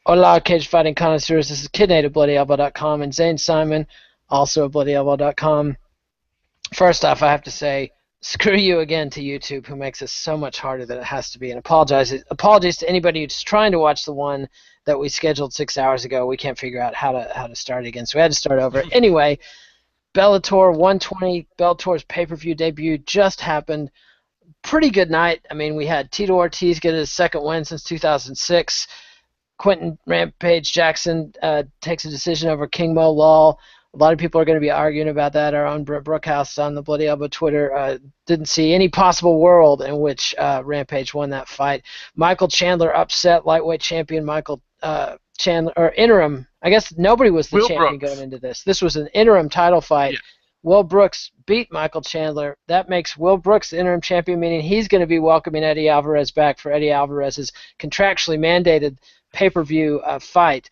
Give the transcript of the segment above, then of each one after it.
Hola, cage fighting connoisseurs. This is Kidnate at BloodyElbow.com and Zane Simon, also at BloodyElbow.com. First off, I have to say, screw you again to YouTube, who makes this so much harder than it has to be, and apologies to anybody who's trying to watch the one that we scheduled 6 hours ago. We can't figure out how to start again, so we had to start over. Anyway, Bellator 120, Bellator's pay-per-view debut just happened. Pretty good night. I mean, we had Tito Ortiz get his second win since 2006. Quentin Rampage Jackson takes a decision over King Mo Lawal. A lot of people are going to be arguing about that. Our own Brett Brookhouse on the Bloody Elbow Twitter didn't see any possible world in which Rampage won that fight. Michael Chandler upset lightweight champion Michael Chandler, or interim. I guess nobody was the Will champion Brooks. going into this. This was an interim title fight. Yeah. Will Brooks beat Michael Chandler. That makes Will Brooks the interim champion, meaning he's going to be welcoming Eddie Alvarez back for Eddie Alvarez's contractually mandated pay-per-view fight.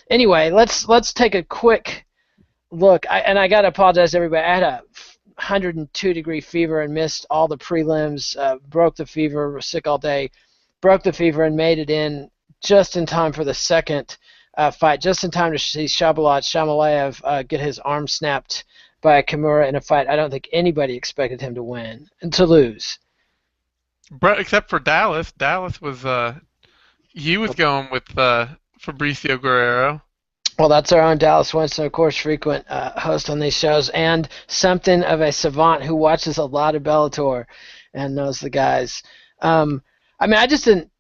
Anyway, let's take a quick look. I got to apologize to everybody. I had a 102-degree fever and missed all the prelims, broke the fever, was sick all day, broke the fever and made it in just in time for the second fight, just in time to see Shabalot Shamalayev get his arm snapped by a Kimura in a fight I don't think anybody expected him to win and to lose. Except for Dallas. Dallas was he was going with Fabricio Guerrero. Well, that's our own Dallas Winston, of course, frequent host on these shows, and something of a savant who watches a lot of Bellator and knows the guys. I mean, I just didn't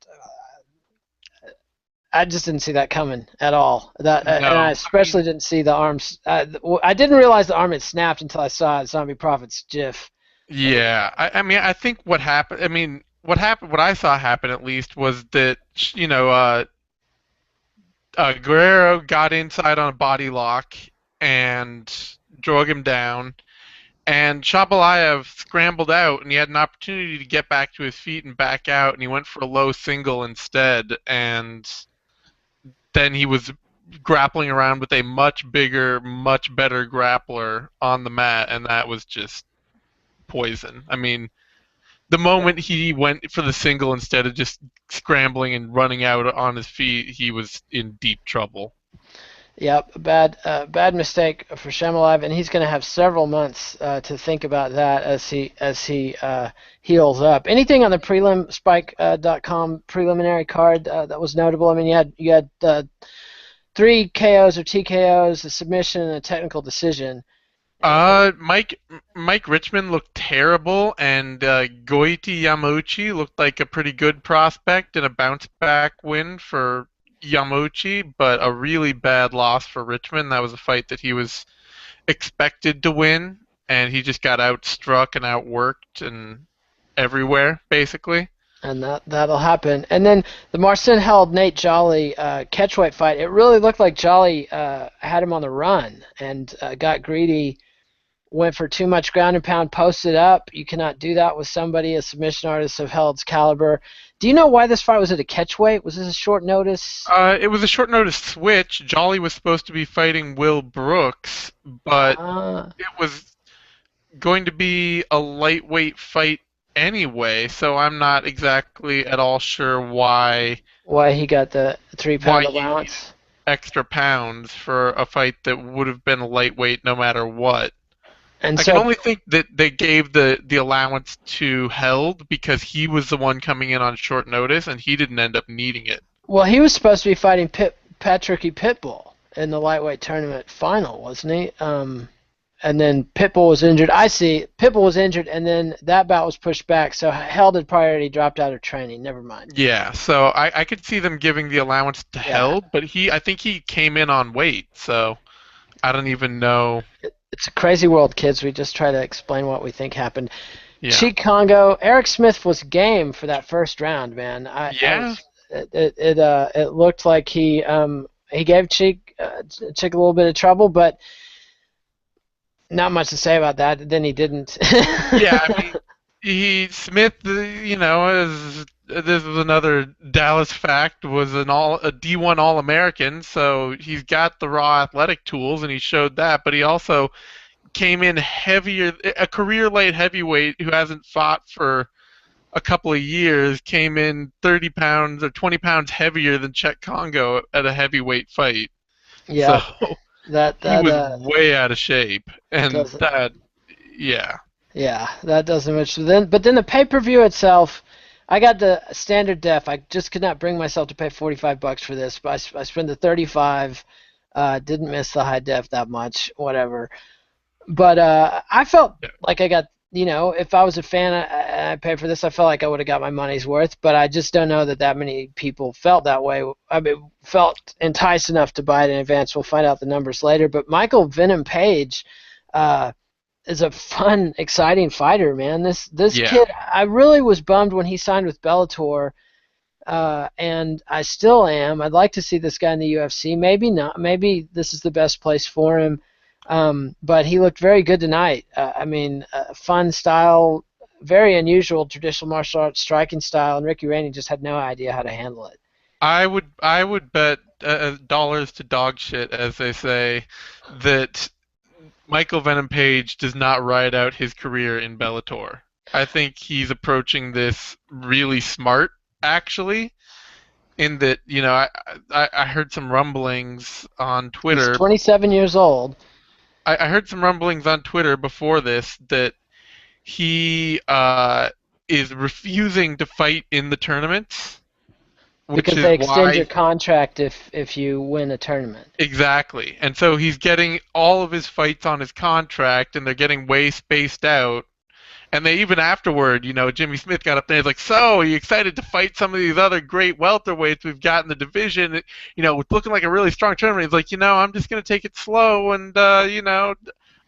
see that coming at all. And I especially didn't see the arms. I didn't realize the arm had snapped until I saw Zombie Prophet's GIF. Yeah, I mean, I think what happened. I mean, what I saw happen at least was that Guerrero got inside on a body lock and drug him down, and Shabalayev scrambled out, and he had an opportunity to get back to his feet and back out, and he went for a low single instead, and then he was grappling around with a much bigger, much better grappler on the mat, and that was just poison. I mean, the moment he went for the single instead of just scrambling and running out on his feet, he was in deep trouble. Yep, bad mistake for Shamalayev, and he's going to have several months to think about that as he heals up. Anything on the Spike.com preliminary card that was notable? I mean, you had 3 KOs or TKOs, a submission, and a technical decision. Mike Richmond looked terrible, and Goiti Yamauchi looked like a pretty good prospect and a bounce-back win for Yamauchi, but a really bad loss for Richmond. That was a fight that he was expected to win, and he just got outstruck and outworked and everywhere, basically. And that'll happen. And then the Marcin held Nate Jolly catchweight fight. It really looked like Jolly had him on the run and got greedy, went for too much ground and pound, posted up. You cannot do that with somebody, a submission artist of Held's caliber. Do you know why this fight was at a catchweight? Was this a short notice? It was a short notice switch. Jolly was supposed to be fighting Will Brooks, but it was going to be a lightweight fight anyway, so I'm not exactly at all sure why he got the 3-pound allowance. Extra pounds for a fight that would have been a lightweight no matter what. And I can only think that they gave the allowance to Held because he was the one coming in on short notice, and he didn't end up needing it. Well, he was supposed to be fighting Patricky Pitbull in the lightweight tournament final, wasn't he? And then Pitbull was injured. Pitbull was injured, and then that bout was pushed back, so Held had probably already dropped out of training. Never mind. Yeah, so I could see them giving the allowance to Held, but I think he came in on weight, so I don't even know. It's a crazy world, kids. We just try to explain what we think happened. Yeah. Cheek Congo, Eric Smith was game for that first round, man. It looked like he gave Cheek a little bit of trouble, but not much to say about that. Then he didn't. Yeah, I mean, Smith, this was another Dallas fact, was a D1 All-American, so he's got the raw athletic tools, and he showed that, but he also came in heavier, a career light heavyweight who hasn't fought for a couple of years came in 30 pounds or 20 pounds heavier than Czech Congo at a heavyweight fight. So Yeah, that he that was way out of shape, and doesn't. that, yeah. Yeah, that doesn't much. But then the pay-per-view itself, I got the standard def. I just could not bring myself to pay $45 for this, but I spent the 35. Didn't miss the high def that much, whatever. But I felt like I got, if I was a fan and I paid for this, I felt like I would have got my money's worth. But I just don't know that many people felt that way. I mean, felt enticed enough to buy it in advance. We'll find out the numbers later. But Michael Venom Page is a fun, exciting fighter, man. This Yeah. kid, I really was bummed when he signed with Bellator, and I still am. I'd like to see this guy in the UFC. Maybe not. Maybe this is the best place for him. But he looked very good tonight. I mean, fun style, very unusual traditional martial arts striking style, and Ricky Rainey just had no idea how to handle it. I would bet dollars to dog shit, as they say, that Michael Venom Page does not ride out his career in Bellator. I think he's approaching this really smart, actually, in that, I heard some rumblings on He's Twitter. 27 years old. I heard some rumblings on Twitter before this that he is refusing to fight in the tournaments, which Because is they extend your why. contract if you win a tournament. Exactly. And so he's getting all of his fights on his contract, and they're getting way spaced out. And they even afterward, Jimmy Smith got up there and was like, "So, are you excited to fight some of these other great welterweights we've got in the division? It's looking like a really strong tournament." He's like, "I'm just going to take it slow, and, I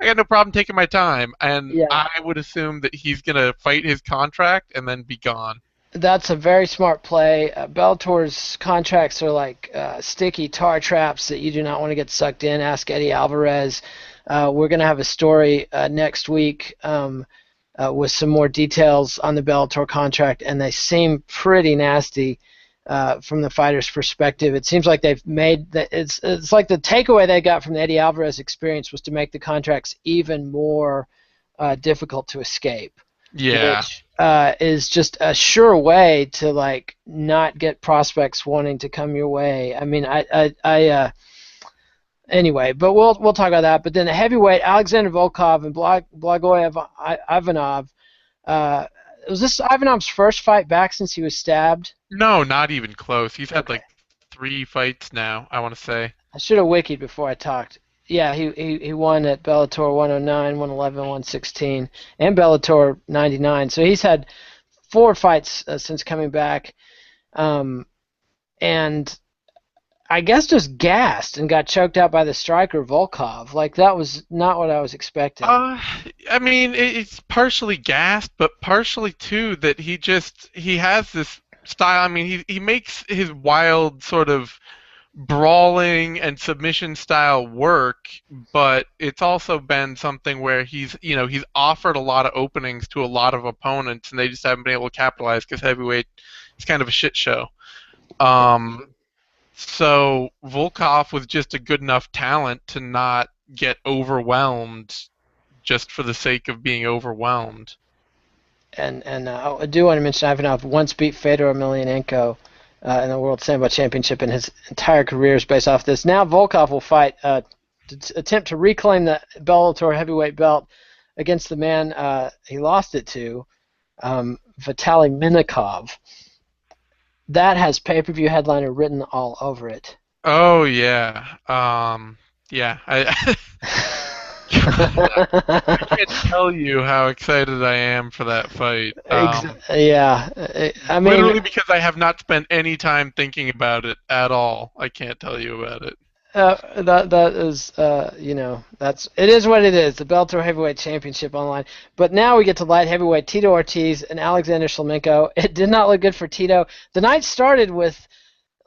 got no problem taking my time." And Yeah, I would assume that he's going to fight his contract and then be gone. that's a very smart play. Bellator's contracts are like sticky tar traps that you do not want to get sucked in. Ask Eddie Alvarez. We're going to have a story next week with some more details on the Bellator contract, and they seem pretty nasty from the fighter's perspective. It seems like they've made that. It's like the takeaway they got from the Eddie Alvarez experience was to make the contracts even more difficult to escape, Yeah. which is just a sure way to like not get prospects wanting to come your way. I mean, anyway, but we'll talk about that. But then the heavyweight Alexander Volkov and Blagoy Ivanov. Was this Ivanov's first fight back since he was stabbed? No, not even close. He's had Okay. like 3 fights now, I want to say. I should have wikied before I talked. Yeah, he won at Bellator 109, 111, 116, and Bellator 99. So he's had 4 fights since coming back, and I guess just gassed and got choked out by the striker Volkov. Like that was not what I was expecting. Uh, I mean, it's partially gassed, but partially too that he has this style. I mean, he makes his wild sort of brawling and submission style work, but it's also been something where he's offered a lot of openings to a lot of opponents, and they just haven't been able to capitalize because heavyweight is kind of a shit show. Um, so Volkov was just a good enough talent to not get overwhelmed just for the sake of being overwhelmed. And I do want to mention Ivanov once beat Fedor Emelianenko in the World Sambo Championship, and his entire career is based off this. Now Volkov will fight to attempt to reclaim the Bellator heavyweight belt against the man he lost it to, Vitaly Minakov. That has pay-per-view headliner written all over it. Oh yeah, yeah. I can't tell you how excited I am for that fight. Yeah, I mean, Literally because I have not spent any time thinking about it at all. I can't tell you about it. that is that's it is what it is. The Bellator Heavyweight Championship online. But now we get to light heavyweight Tito Ortiz and Alexander Shlemenko. It did not look good for Tito. The night started with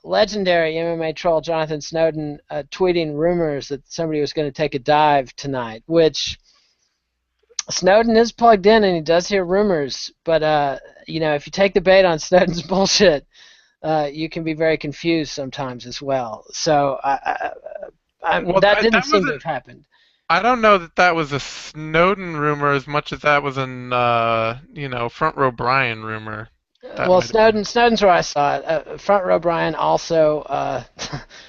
legendary MMA troll Jonathan Snowden tweeting rumors that somebody was going to take a dive tonight, which Snowden is plugged in and he does hear rumors. But if you take the bait on Snowden's bullshit, you can be very confused sometimes as well. So Well, that didn't that seem to wasn't have happened. I don't know that that was a Snowden rumor as much as that was an Front Row Brian rumor. That Well, might have been. Snowden's where I saw it. Front row Brian also.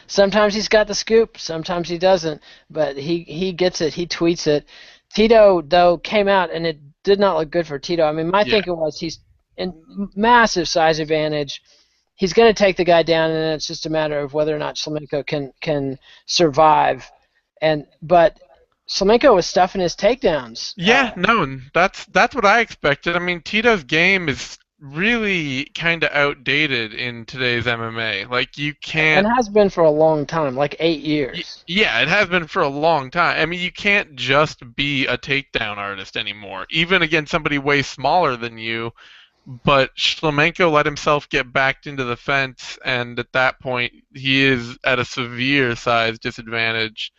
Sometimes he's got the scoop, sometimes he doesn't, but he gets it. He tweets it. Tito though came out and it did not look good for Tito. I mean, my Yeah. thinking was he's in massive size advantage. He's going to take the guy down, and it's just a matter of whether or not Slamenko can survive. But Slamenko was stuffing his takedowns. Yeah, no, and that's what I expected. I mean, Tito's game is really kind of outdated in today's MMA. Like you And can't has been for a long time, like 8 years. yeah, it has been for a long time. I mean, you can't just be a takedown artist anymore, even against somebody way smaller than you. But Shlemenko let himself get backed into the fence, and at that point, he is at a severe size disadvantage.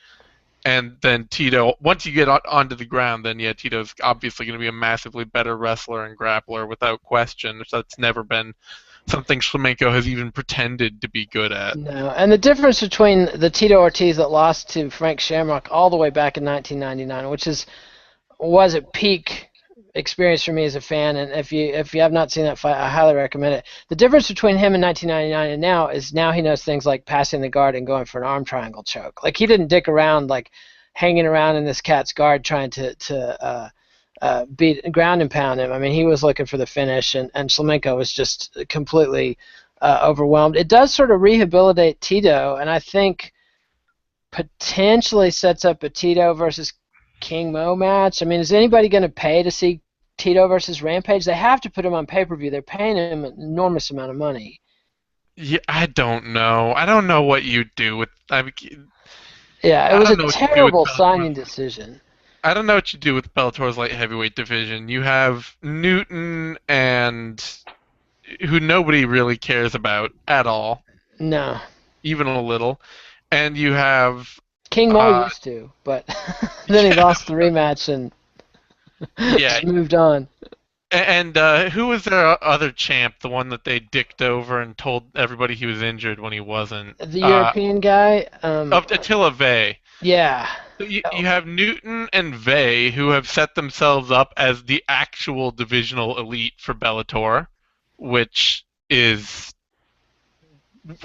And then Tito, once you get onto the ground, then yeah, Tito's obviously going to be a massively better wrestler and grappler without question. That's never been something Shlemenko has even pretended to be good at. No, and the difference between the Tito Ortiz that lost to Frank Shamrock all the way back in 1999, which was a peak experience for me as a fan, and if you have not seen that fight, I highly recommend it. The difference between him in 1999 and now is now he knows things like passing the guard and going for an arm triangle choke. Like he didn't dick around like hanging around in this cat's guard trying to beat ground and pound him. I mean, he was looking for the finish, and Slamenko was just completely overwhelmed. It does sort of rehabilitate Tito, and I think potentially sets up a Tito versus King Mo match. I mean, is anybody going to pay to see Tito versus Rampage? They have to put him on pay-per-view. They're paying him an enormous amount of money. Yeah, I don't know. I don't know what you do with. Yeah, it I was a don't know what you do with terrible Bellator's. signing decision. I don't know what you do with Bellator's light heavyweight division. You have Newton and who nobody really cares about at all, No, even a little, and you have King Mo uh used to, but then he lost the rematch and yeah, just moved on. and who was their other champ? The one that they dicked over and told everybody he was injured when he wasn't. The European guy, Of Attila Vey. yeah. So you Oh, have Newton and Vey who have set themselves up as the actual divisional elite for Bellator, which is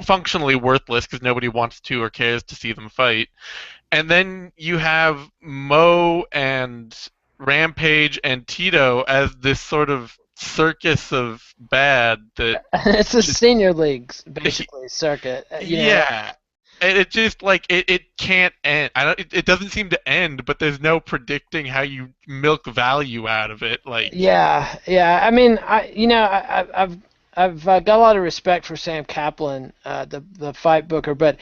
functionally worthless because nobody wants to or cares to see them fight. And then you have Mo and Rampage and Tito as this sort of circus of bad that it's a just senior leagues basically circuit. yeah. And it just like it can't end. I don't. It doesn't seem to end, but there's no predicting how you milk value out of it. Like, Yeah, yeah. I mean, I've got a lot of respect for Sam Kaplan, the fight booker, but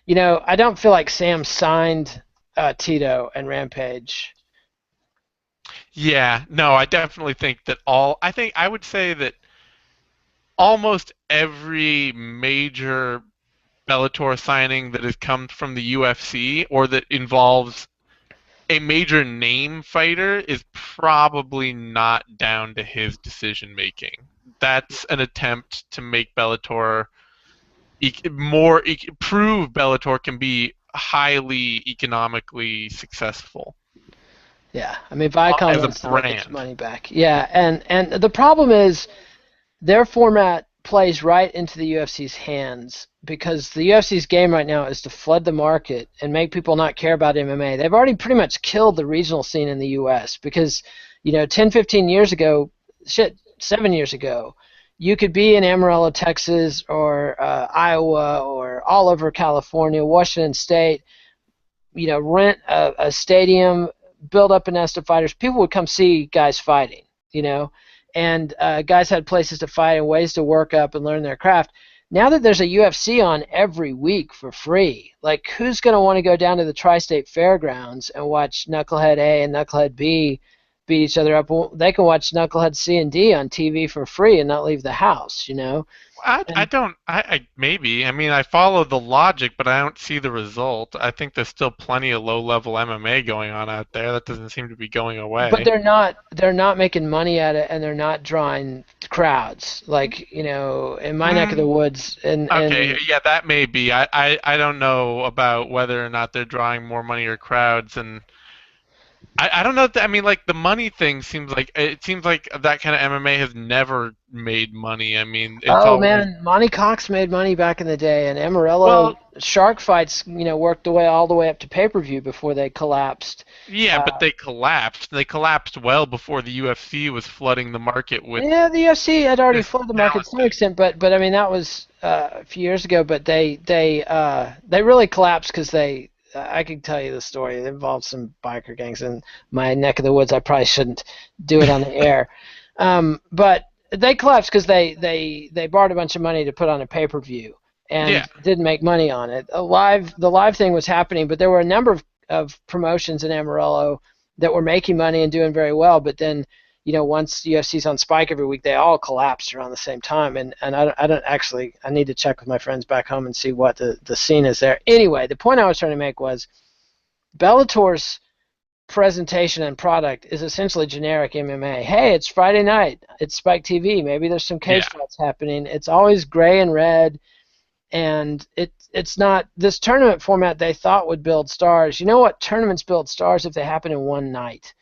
I don't feel like Sam signed Tito and Rampage. yeah, no, I definitely think that all. I think I would say that almost every major Bellator signing that has come from the UFC or that involves a major name fighter is probably not down to his decision making. That's an attempt to make Bellator prove Bellator can be highly economically successful Yeah, I mean, Viacom as a wants to make its brand. money back. Yeah, and the problem is their format plays right into the UFC's hands because the UFC's game right now is to flood the market and make people not care about MMA. They've already pretty much killed the regional scene in the US because, 10, 15 years ago, shit, 7 years ago, you could be in Amarillo, Texas, or Iowa, or all over California, Washington State, rent a stadium, build up a nest of fighters. People would come see guys fighting, and guys had places to fight and ways to work up and learn their craft. Now that there's a UFC on every week for free, like who's going to want to go down to the Tri-State Fairgrounds and watch Knucklehead A and Knucklehead B beat each other up? Well, they can watch Knucklehead C and D on TV for free and not leave the house. I And don't. I maybe. I mean, I follow the logic, but I don't see the result. I think there's still plenty of low-level MMA going on out there. That doesn't seem to be going but away. they're not making money at it, and they're not drawing crowds like in my neck of the Mm, woods okay, and yeah, that may be. I don't know about whether or not they're drawing more money or crowds, and I don't know. I mean, like the money thing seems like that kind of MMA has never made money. I mean, it's Oh always man, Monty Cox made money back in the day, and well, Amarillo shark fights, worked the way all the way up to pay-per-view before they collapsed. yeah, but Uh, they collapsed. They collapsed well before the UFC was flooding the market with yeah, the UFC had already this flooded the market talent to some thing. extent, but I mean that was a few years ago. But they really collapsed because I can tell you the story. It involved some biker gangs in my neck of the woods. I probably shouldn't do it on the air, but they collapsed because they borrowed a bunch of money to put on a pay-per-view Yeah, and didn't make money on it. The live thing was happening, but there were a number of promotions in Amarillo that were making money and doing very well. But then, once UFC's on Spike every week, they all collapsed around the same time. And I don't actually, I need to check with my friends back home and see what the scene is there. Anyway, the point I was trying to make was Bellator's presentation and product is essentially generic MMA. Hey, it's Friday night. It's Spike TV. Maybe there's some yeah, cage fights happening. It's always gray and red, and it's not this tournament format they thought would build stars. You know what? Tournaments build stars if they happen in one night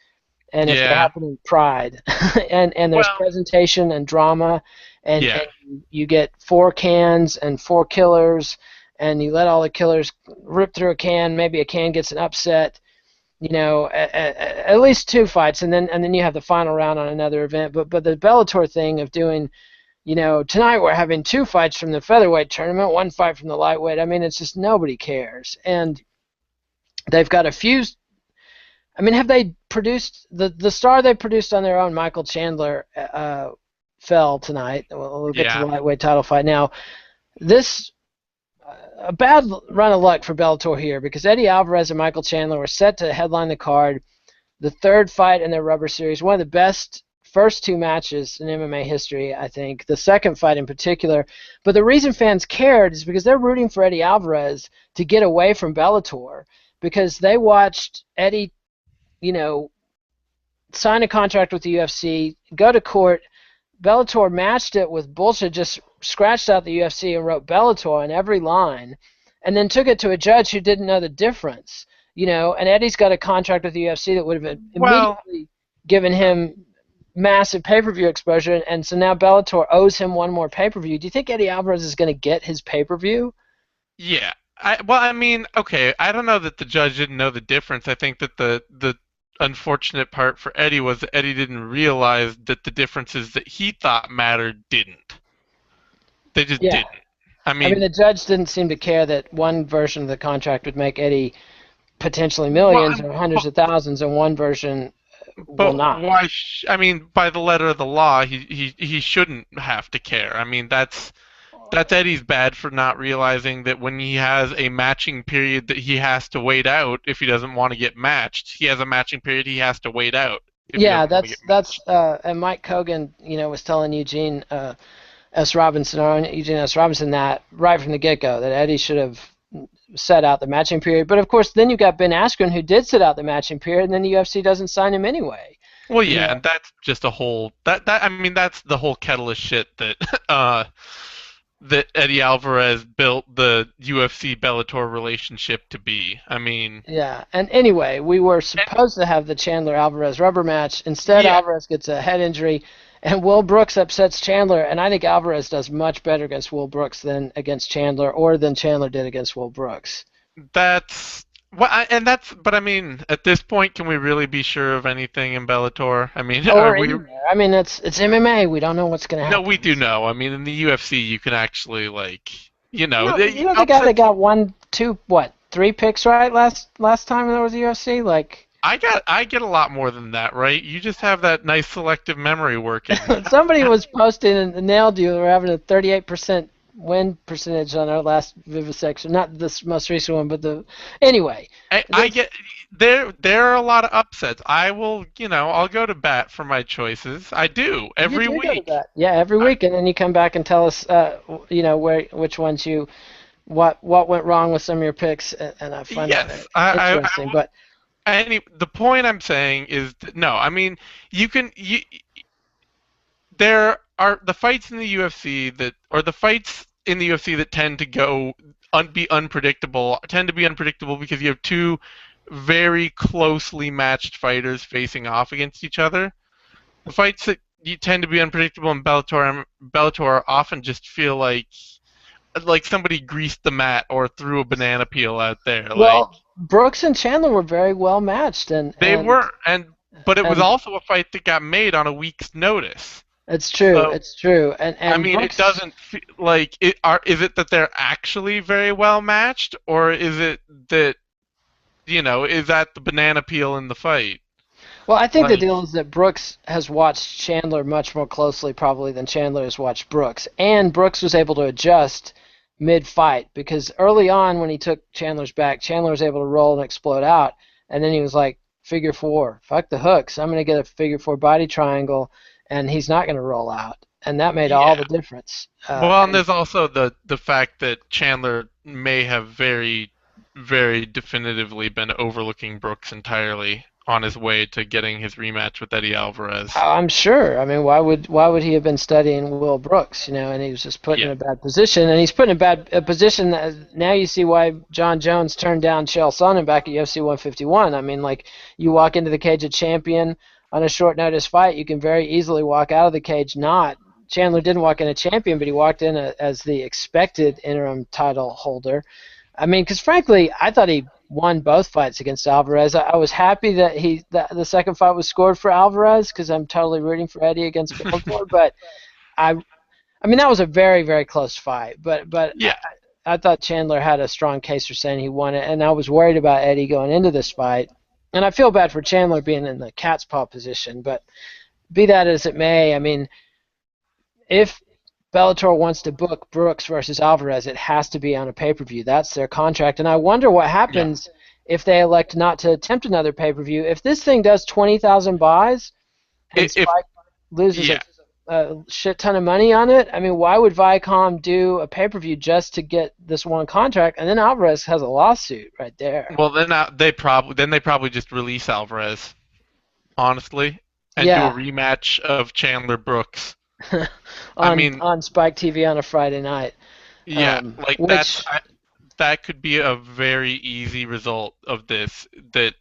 and if they yeah. happen in Pride, and there's Well, presentation and drama, yeah. and you get 4 cans and 4 killers, and you let all the killers rip through a can. Maybe a can gets an upset. At least 2 fights, and then you have the final round on another event. But the Bellator thing of doing, tonight we're having 2 fights from the featherweight tournament, 1 fight from the lightweight. I mean, it's just nobody cares, and they've got a few. I mean, have they produced the star they produced on their own? Michael Chandler fell tonight. We'll get to the Yeah. lightweight title fight now. This a bad run of luck for Bellator here because Eddie Alvarez and Michael Chandler were set to headline the card. The third fight in their rubber series, one of the best first 2 matches in MMA history, I think. The second fight in particular. But the reason fans cared is because they're rooting for Eddie Alvarez to get away from Bellator because they watched Eddie, you know, sign a contract with the UFC, go to court. Bellator matched it with bullshit, just scratched out the UFC and wrote Bellator on every line, and then took it to a judge who didn't know the difference. And Eddie's got a contract with the UFC that would have Well, immediately given him massive pay-per-view exposure, and so now Bellator owes him one more pay-per-view. Do you think Eddie Alvarez is going to get his pay-per-view? yeah. I mean, okay. I don't know that the judge didn't know the difference. I think that the unfortunate part for Eddie was that Eddie didn't realize that the differences that he thought mattered didn't. They just Yeah. didn't. I I mean, mean, the judge didn't seem to care that one version of the contract would make Eddie potentially well, millions or hundreds of thousands, and one version will but not. why? I mean, by the letter of the law, he shouldn't have to care. I mean, that's Eddie's bad for not realizing that when he has a matching period that he has to wait out if he doesn't want to get matched, he has a matching period he has to wait out if he Yeah, doesn't want to get that's matched. and Mike Kogan, was telling Eugene S. Robinson, or Eugene S. Robinson, that right from the get-go that Eddie should have set out the matching period. But of course, then you got Ben Askren who did set out the matching period, and then the UFC doesn't sign him anyway. Well, You yeah, know, and that's just a whole that I mean that's the whole kettle of shit that that Eddie Alvarez built the UFC Bellator relationship to be. I mean, Yeah, and anyway, we were and supposed to have the Chandler Alvarez rubber match. Instead, yeah, Alvarez gets a head injury, and Will Brooks upsets Chandler. And I think Alvarez does much better against Will Brooks than against Chandler, or than Chandler did against Will Brooks. that's and that's but I mean, at this point can we really be sure of anything in Bellator? I mean, are Or we anywhere. I mean, it's MMA. We don't know what's going to No, happen. we do know. I mean, in the UFC you can actually like, The guy that upsets. got 3 picks right last time there was a UFC. Like I get a lot more than that, right? You just have that nice selective memory working. somebody was posting and nailed you. We're having a 38% win percentage on our last vivisection. Not this most recent one, but the anyway. I This get there are a lot of upsets. I will, I'll go to bat for my choices. I do You every do go to week. that. Yeah, every I, week, and then you come back and tell us, which ones what went wrong with some of your picks, and I find that yes, I interesting. will. But The point I'm saying is that, no. I mean, you there are the fights in the UFC that, or the fights in the UFC that tend to be unpredictable, tend to be unpredictable because you have two very closely matched fighters facing off against each other. The fights that you tend to be unpredictable in Bellator often just feel like somebody greased the mat or threw a banana peel out there. Like Well, Brooks and Chandler were very well matched, and they and were, but it was and also a fight that got made on a week's notice. it's true, So it's true, I and mean, it Brooks. doesn't feel like it. Is it that they're actually very well matched, or is it that is that the banana peel in the fight? Well, I think the Like, deal is that Brooks has watched Chandler much more closely probably than Chandler has watched Brooks, and Brooks was able to adjust mid-fight because early on when he took Chandler's back, Chandler was able to roll and explode out, and then he was like, figure four, fuck the hooks, I'm going to get a figure four body triangle, and he's not going to roll out, and that made all yeah. the difference. Well, and And there's also the fact that Chandler may have very, very definitively been overlooking Brooks entirely on his way to getting his rematch with Eddie Alvarez. I'm sure. I mean, why would he have been studying Will Brooks? And he was just put in Yeah. a bad position, and he's put in a position that now you see why John Jones turned down Chael Sonnen back at UFC 151. I mean, like you walk into the cage a champion on a short notice fight, you can very easily walk out of the cage not. Chandler didn't walk in a champion, but he walked in as the expected interim title holder. I mean, because frankly, I thought he won both fights against Alvarez. I was happy that the second fight was scored for Alvarez because I'm totally rooting for Eddie against Bellator. But I I mean that was a very very close fight. But Yeah. I thought Chandler had a strong case for saying he won it, and I was worried about Eddie going into this fight. And I feel bad for Chandler being in the cat's paw position. But be that as it may, I mean if Bellator wants to book Brooks versus Alvarez, it has to be on a pay-per-view. That's their contract. And I wonder what Yeah. happens if they elect not to attempt another pay-per-view. If this thing does 20,000 buys and If Spike loses yeah. a shit ton of money on it, I mean, why would Viacom do a pay-per-view just to get this one contract? And then Alvarez has a lawsuit right there. Well, then they probably just release Alvarez, honestly, and do a Yeah, rematch of Chandler Brooks. I on mean, on Spike TV on a Friday night. yeah, like Which that could be a very easy result of this. That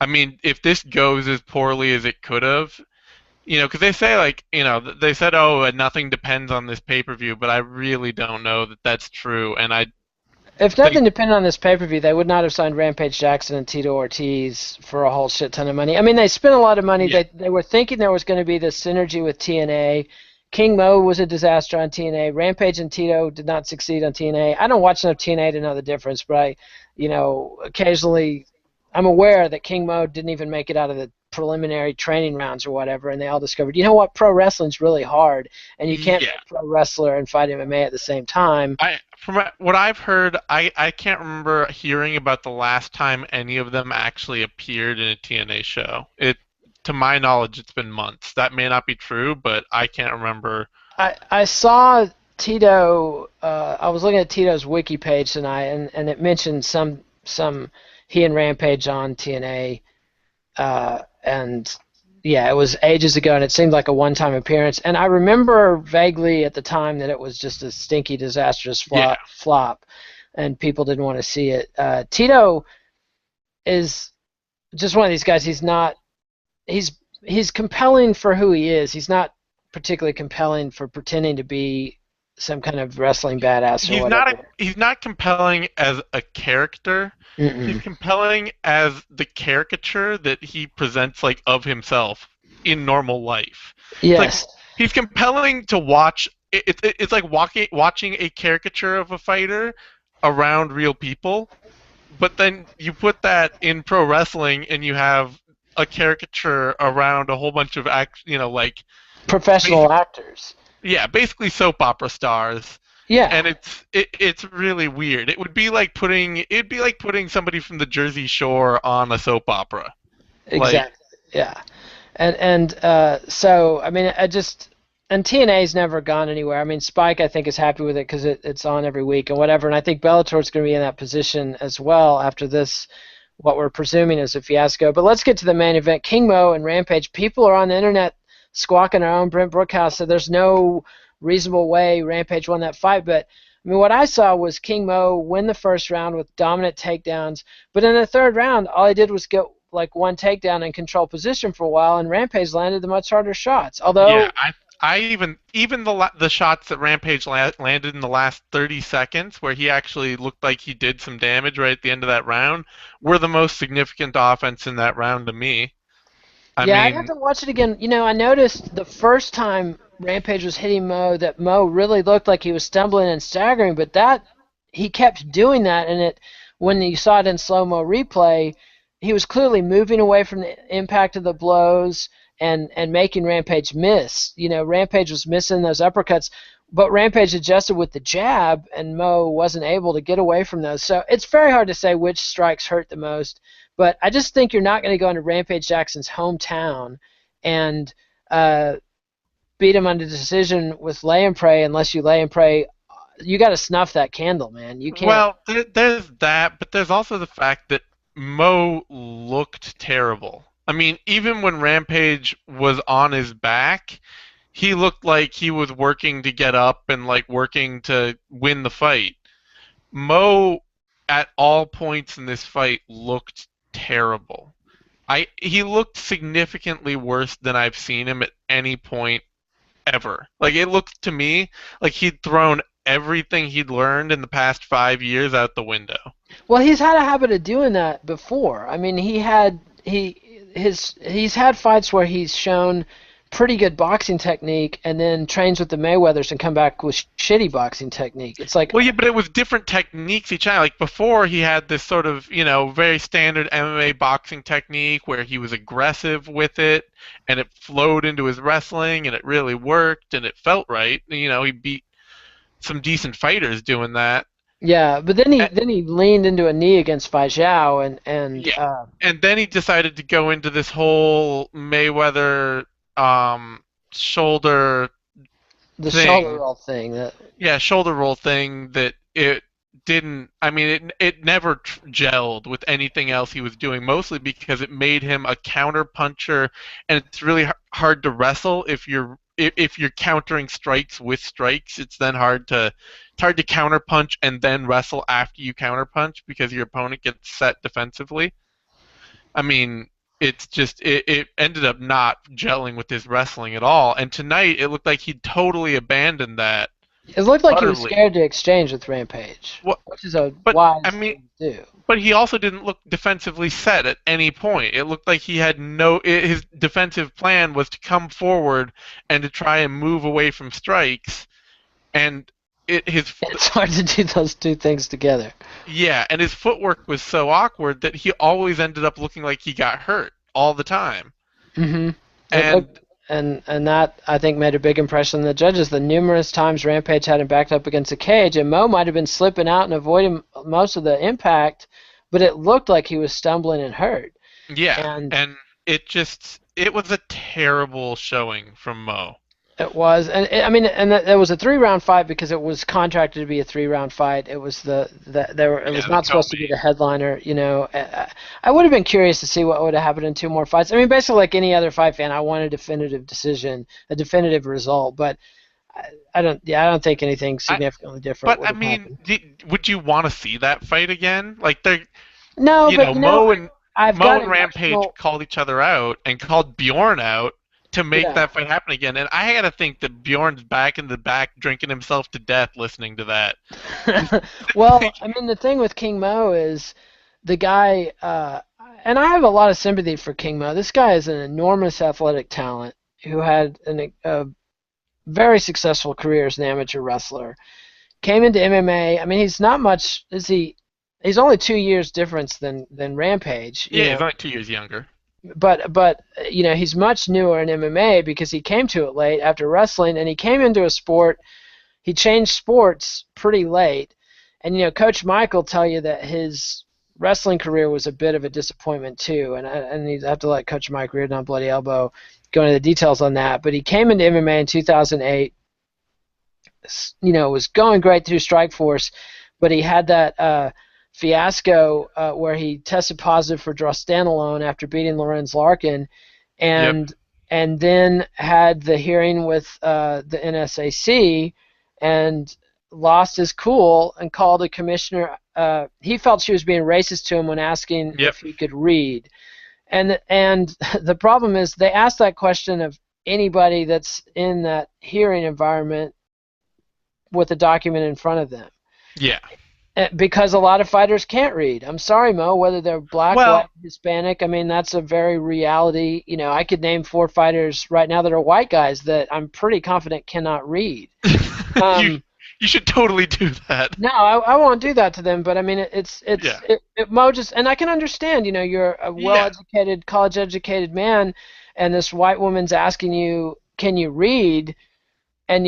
I mean, if this goes as poorly as it could have, because they say they said, oh, nothing depends on this pay-per-view, but I really don't know that that's true, and I if think, nothing depended on this pay-per-view, they would not have signed Rampage Jackson and Tito Ortiz for a whole shit ton of money. I mean, they spent a lot of money. yeah, They were thinking there was going to be this synergy with TNA. King Mo was a disaster on TNA. Rampage and Tito did not succeed on TNA. I don't watch enough TNA to know the difference, but occasionally I'm aware that King Mo didn't even make it out of the preliminary training rounds or whatever, and they all discovered, you know what, pro wrestling's really hard, and you can't be yeah. a pro wrestler and fight MMA at the same time. From what I've heard, I can't remember hearing about the last time any of them actually appeared in a TNA show. To my knowledge, it's been months. That may not be true, but I can't remember. I saw Tito. I was looking at Tito's wiki page tonight, and it mentioned some he and Rampage on TNA, and yeah, it was ages ago, and it seemed like a one-time appearance. And I remember vaguely at the time that it was just a stinky, disastrous Yeah, flop, and people didn't want to see it. Tito is just one of these guys. He's not. He's compelling for who he is. He's not particularly compelling for pretending to be some kind of wrestling badass or whatever. he's not compelling as a character. He's Mm-mm. compelling as the caricature that he presents of himself in normal life. It's like Yes, he's compelling to watch. It's like watching a caricature of a fighter around real people, but then you put that in pro wrestling and you have a caricature around a whole bunch of professional basic, actors. yeah, basically soap opera stars, Yeah, and it's really weird. It'd be like putting somebody from the Jersey Shore on a soap opera. Like, exactly. Yeah, and so I mean, and TNA's never gone anywhere. I mean, Spike I think is happy with it because it's on every week and whatever. And I think Bellator's going to be in that position as well after this. What we're presuming is a fiasco. But let's get to the main event. King Mo and Rampage. People are on the internet squawking our own Brent Brookhouse said there's no reasonable way Rampage won that fight. But I mean, what I saw was King Mo win the first round with dominant takedowns, but in the third round, all he did was get like one takedown and control position for a while, and Rampage landed the much harder shots. Yeah, Although, I even the shots that Rampage landed in the last 30 seconds, where he actually looked like he did some damage right at the end of that round, were the most significant offense in that round to me. I yeah, I'd have mean, to watch it again. You know, I noticed the first time Rampage was hitting Mo that Mo really looked like he was stumbling and staggering, but that he kept doing that, and it when you saw it in slow mo replay, he was clearly moving away from the impact of the blows and making Rampage miss. You know, Rampage was missing those uppercuts, but Rampage adjusted with the jab, and Mo wasn't able to get away from those. So it's very hard to say which strikes hurt the most. But I just think you're not going to go into Rampage Jackson's hometown and uh, beat him under decision with lay and pray unless you lay and pray. You got to snuff that candle, man. You can't. well, there's that, but there's also the fact that Mo looked terrible. I mean, even when Rampage was on his back, he looked like he was working to get up and like working to win the fight. Mo, at all points in this fight, looked terrible. He looked significantly worse than I've seen him at any point ever. Like it looked to me like he'd thrown everything he'd learned in the past 5 years out the window. Well, he's had a habit of doing that before. I mean, he's had fights where he's shown pretty good boxing technique and then trains with the Mayweathers and come back with shitty boxing technique. It's like, Well, yeah, but it was different techniques each time. Like before, he had this sort of, very standard MMA boxing technique where he was aggressive with it, and it flowed into his wrestling, and it really worked, and it felt right. He beat some decent fighters doing that. yeah, but then he And, then he leaned into a knee against Fajao and yeah, and then he decided to go into this whole Mayweather shoulder the shoulder thing. roll thing. That Yeah, shoulder roll thing that it didn't. I mean, it never gelled with anything else he was doing, mostly because it made him a counter puncher, and it's really hard to wrestle if you're countering strikes with strikes. It's hard to counter punch and then wrestle after you counter punch because your opponent gets set defensively. I mean, it ended up not gelling with his wrestling at all. And tonight it looked like he totally abandoned that it looked like he was utterly. scared to exchange with Rampage, What? which is a But I wise mean, thing to do. but he also didn't look defensively set at any point. It looked like he had his defensive plan was to come forward and to try and move away from strikes. And It's hard to do those two things together. yeah, and his footwork was so awkward that he always ended up looking like he got hurt all the time. hmm It And looked, and that I think made a big impression on the judges. The numerous times Rampage had him backed up against the cage, and Mo might have been slipping out and avoiding most of the impact, but it looked like he was stumbling and hurt. yeah, And and it was a terrible showing from Mo. it was, and I mean, and it was a 3-round fight because it was contracted to be a 3-round fight. It was it was Yeah, the not supposed to be co-main. the headliner. You know, I would have been curious to see what would have happened in two more fights. I mean, basically like any other fight fan, I want a definitive decision, a definitive result. But I don't think anything I, significantly different but would I have mean, happened. would you want to see that fight again? Like they're No, but you know, I've Mo got and Rampage emotional. called each other out and called Bjorn out to make Yeah. that fight happen again. And I gotta think that Bjorn's back in the back drinking himself to death listening to that. Well, I mean, the thing with King Mo is the guy, and I have a lot of sympathy for King Mo. This guy is an enormous athletic talent who had a very successful career as an amateur wrestler. Came into MMA. I mean, he's not much. Is he? He's only 2 years difference than Rampage. You Yeah, know, he's only 2 years younger. but you know, he's much newer in MMA because he came to it late after wrestling, and he came into a sport. He changed sports pretty late, and you know, Coach Mike will tell you that his wrestling career was a bit of a disappointment too, and you have to let Coach Mike Reardon on Bloody Elbow go into the details on that. But he came into MMA in 2008. You know, was going great through Strikeforce, but he had that fiasco where he tested positive for drostanolone after beating Lorenz Larkin, Yep. and then had the hearing with the NSAC, and lost his cool and called a commissioner. He felt she was being racist to him when asking Yep. if he could read. And the problem is they asked that question of anybody that's in that hearing environment with a document in front of them. Yeah. Because a lot of fighters can't read. I'm sorry, Mo, whether they're black, white, Well, Hispanic. I mean, that's a very reality. I could name 4 fighters right now that are white guys that I'm pretty confident cannot read. you Um, you should totally do that. no, I won't do that to them. But I mean, Yeah. Mo just, and I can understand. You're a Yeah. well-educated, college-educated man, and this white woman's asking you, "Can you read?" And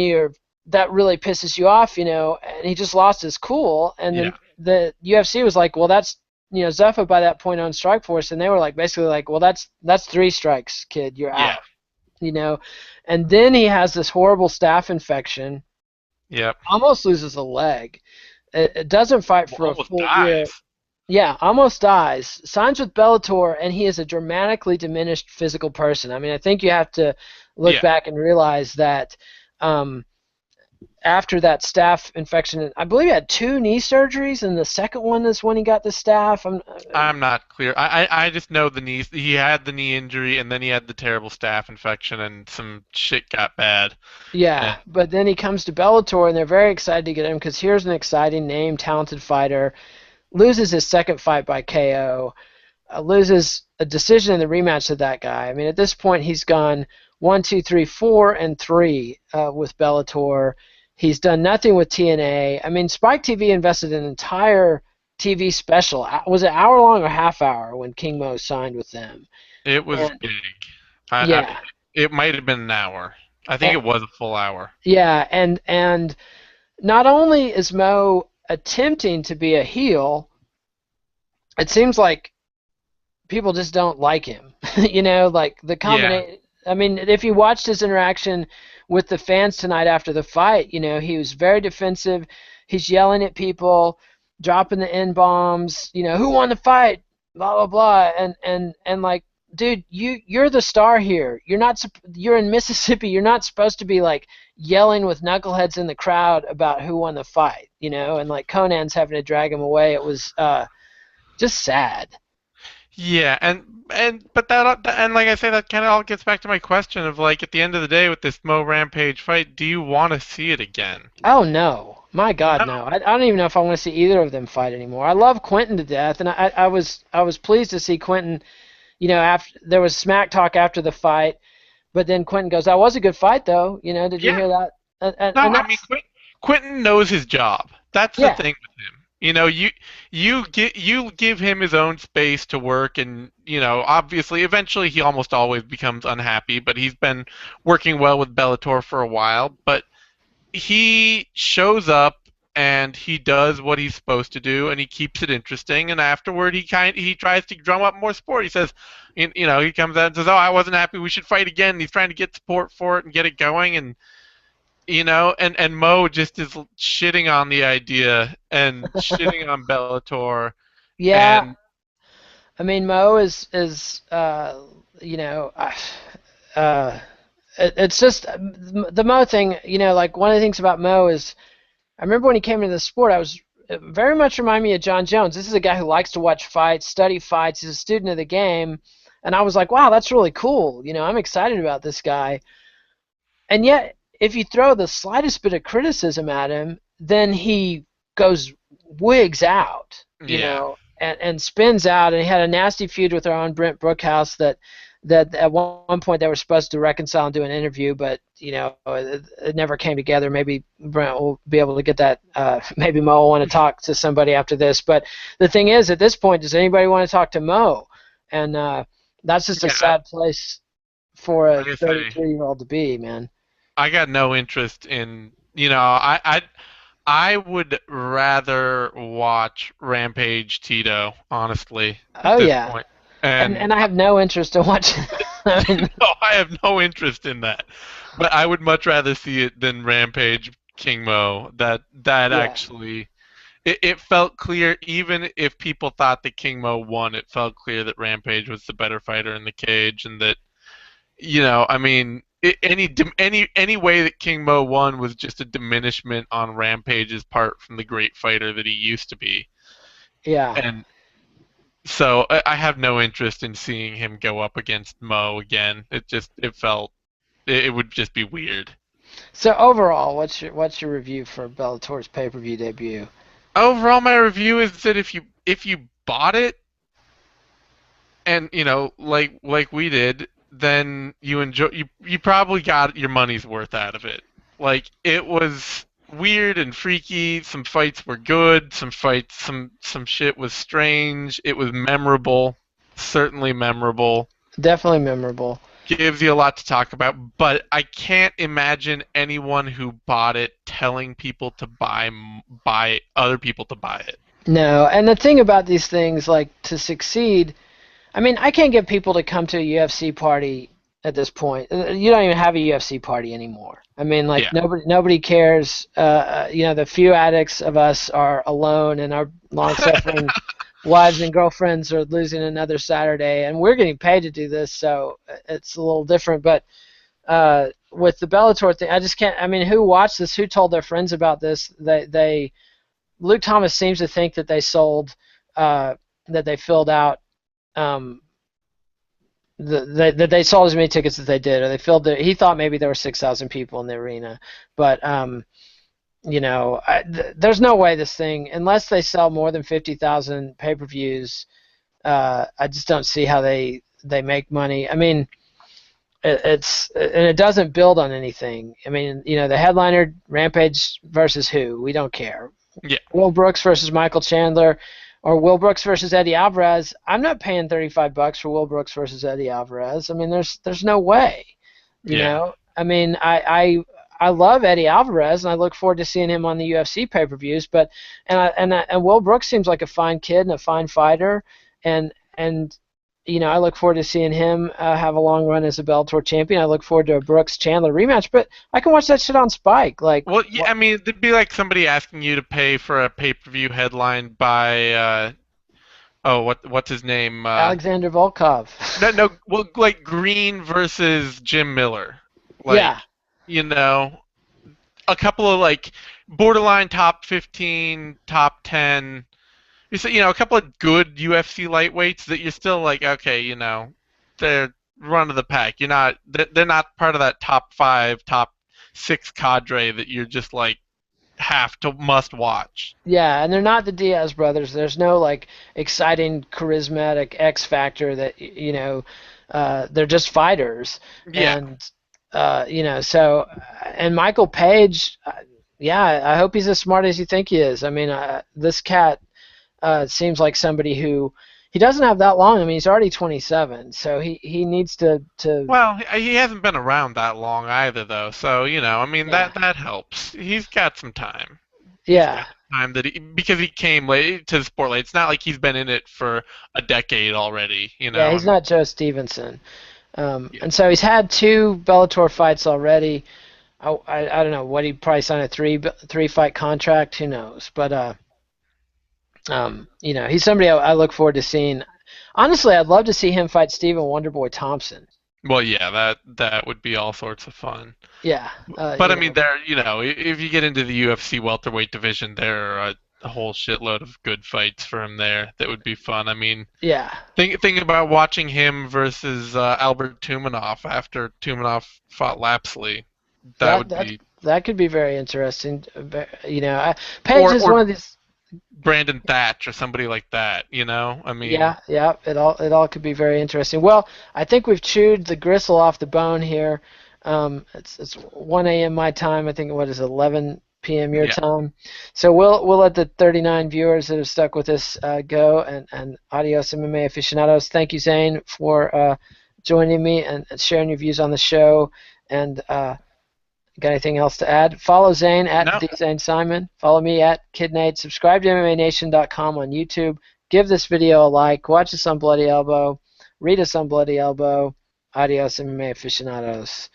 that really pisses you off, and he just lost his cool, and Yeah. then the UFC was like, well, that's Zuffa by that point on Strikeforce, and they were like basically like, well, that's 3 strikes, kid, you're Yeah. out, and then he has this horrible staph infection, Yep. almost loses a leg, it doesn't fight Well, for a almost full year. dies. Yeah, almost dies. Signs with Bellator, and he is a dramatically diminished physical person. I mean, I think you have to look Yeah. back and realize that um, after that staph infection, I believe he had 2 knee surgeries, and the second one is when he got the staph. I'm not clear. I just know the knees. He had the knee injury, and then he had the terrible staph infection, and some shit got bad. And Yeah, but then he comes to Bellator, and they're very excited to get him because here's an exciting name, talented fighter. Loses his second fight by KO. Loses a decision in the rematch to that guy. I mean, at this point, he's gone 1, 2, 3, 4, and 3 with Bellator. He's done nothing with TNA. I mean, Spike TV invested an entire TV special. Was it hour long or half hour when King Mo signed with them? it was And big. yeah, It might have been an hour. I think and, it was a full hour. yeah, and not only is Mo attempting to be a heel, it seems like people just don't like him. Like the Yeah. combination. I mean, if you watched his interaction with the fans tonight after the fight, he was very defensive. He's yelling at people, dropping the N bombs. Who won the fight? Blah blah blah. And like, dude, you're the star here. You're in Mississippi. You're not supposed to be like yelling with knuckleheads in the crowd about who won the fight. And like Conan's having to drag him away. It was just sad. Yeah, but and like I say, that kind of all gets back to my question of like at the end of the day with this Mo Rampage fight, do you want to see it again? Oh no, my God, No. no! I don't even know if I want to see either of them fight anymore. I love Quentin to death, and I was pleased to see Quentin. After there was smack talk after the fight, but then Quentin goes, "That was a good fight, though." Did you Yeah. hear that? And No, I mean that's Quentin knows his job. That's the yeah, thing with him. You give him his own space to work, and obviously, eventually, he almost always becomes unhappy. But he's been working well with Bellator for a while. But he shows up and he does what he's supposed to do, and he keeps it interesting. And afterward, he tries to drum up more support. He says, he comes out and says, "Oh, I wasn't happy. We should fight again." And he's trying to get support for it and get it going, and and Mo just is shitting on the idea and shitting on Bellator, yeah. and I mean, Mo is you know, uh, it's just the Mo thing. Like one of the things about Mo is I remember when he came into the sport, I was it very much remind me of John Jones. This is a guy who likes to watch fights, study fights. He's a student of the game, and I was like, wow, that's really cool. I'm excited about this guy. And yet, if you throw the slightest bit of criticism at him, then he goes wigs out, yeah, and spins out. And he had a nasty feud with our own Brent Brookhouse that at one point they were supposed to reconcile and do an interview, but it never came together. Maybe Brent will be able to get that. Maybe Mo will want to talk to somebody after this. But the thing is, at this point, does anybody want to talk to Mo? And that's just a yeah. sad place for a Like I say, 33-year-old to be, man. I got no interest in. I would rather watch Rampage Tito, honestly, at Oh this yeah, point. and And and I have no interest in watching. I mean, no, I have no interest in that. But I would much rather see it than Rampage King Mo. That yeah, actually, it felt clear. Even if people thought that King Mo won, it felt clear that Rampage was the better fighter in the cage, and that I mean, any way that King Mo won was just a diminishment on Rampage's part from the great fighter that he used to be. Yeah. And so I have no interest in seeing him go up against Mo again. It would just be weird. So overall, what's your review for Bellator's pay-per-view debut? Overall, my review is that if you bought it and like we did, then you probably got your money's worth out of it. Like it was weird and freaky. Some fights were good. Some shit was strange. It was memorable, certainly memorable. Definitely memorable. Gives you a lot to talk about, but I can't imagine anyone who bought it telling people to buy other people to buy it. No, and the thing about these things, like to succeed, I mean, I can't get people to come to a UFC party at this point. You don't even have a UFC party anymore. I mean, like Yeah. nobody cares. The few addicts of us are alone, and our long-suffering wives and girlfriends are losing another Saturday, and we're getting paid to do this, so it's a little different. But with the Bellator thing, I just can't. I mean, who watched this? Who told their friends about this? Luke Thomas seems to think that they sold, that they filled out, that they sold as many tickets as they did, or they filled it. He thought maybe there were 6,000 people in the arena, but there's no way this thing, unless they sell more than 50,000 pay-per-views, I just don't see how they make money. I mean, it doesn't build on anything. I mean, the headliner, Rampage versus who? We don't care. Yeah. Will Brooks versus Michael Chandler, or Will Brooks versus Eddie Alvarez. I'm not paying $35 for Will Brooks versus Eddie Alvarez. I mean, there's no way. You know. I mean, I love Eddie Alvarez, and I look forward to seeing him on the UFC pay-per-views. But and Will Brooks seems like a fine kid and a fine fighter, and I look forward to seeing him have a long run as a Bellator champion. I look forward to a Brooks Chandler rematch, but I can watch that shit on Spike. Like, Well, yeah, I mean, it'd be like somebody asking you to pay for a pay-per-view headline by what's his name? Alexander Volkov. No, well, like Green versus Jim Miller. Like, Yeah. A couple of like borderline top 15, top 10. A couple of good UFC lightweights that you're still like, okay, they're run of the pack. They're not part of that top 5, top 6 cadre that you're just like must watch. Yeah, and they're not the Diaz brothers. There's no like exciting, charismatic X factor that they're just fighters. Yeah. And so, and Michael Page, I hope he's as smart as you think he is. I mean, this cat seems like somebody who, he doesn't have that long. I mean, he's already 27, so he needs to. Well, he hasn't been around that long either, though. So I mean, that helps. He's got some time. Yeah. Time because he came late to the sport late. It's not like he's been in it for a decade already. Yeah, he's not Joe Stevenson. And so he's had 2 Bellator fights already. I don't know what, he probably signed a 3-fight contract. Who knows? But he's somebody I look forward to seeing. Honestly, I'd love to see him fight Stephen Wonderboy Thompson. Well, yeah, that would be all sorts of fun. Yeah. But I mean, if you get into the UFC welterweight division, there are a whole shitload of good fights for him there that would be fun. I mean, yeah. Think about watching him versus Albert Tumanov after Tumanov fought Lapsley. That could be very interesting. Page is one of these. Brandon Thatch or somebody like that. I mean. Yeah. It all could be very interesting. Well, I think we've chewed the gristle off the bone here. It's 1 a.m. my time. I think what is it, 11 p.m. your time. So we'll let the 39 viewers that have stuck with us go. And adios, MMA aficionados. Thank you, Zane, for joining me and sharing your views on the show. And got anything else to add? Follow Zane at @DZaneSimon. Follow me at KidNate. Subscribe to MMANation.com on YouTube. Give this video a like. Watch us on Bloody Elbow. Read us on Bloody Elbow. Adios, MMA aficionados.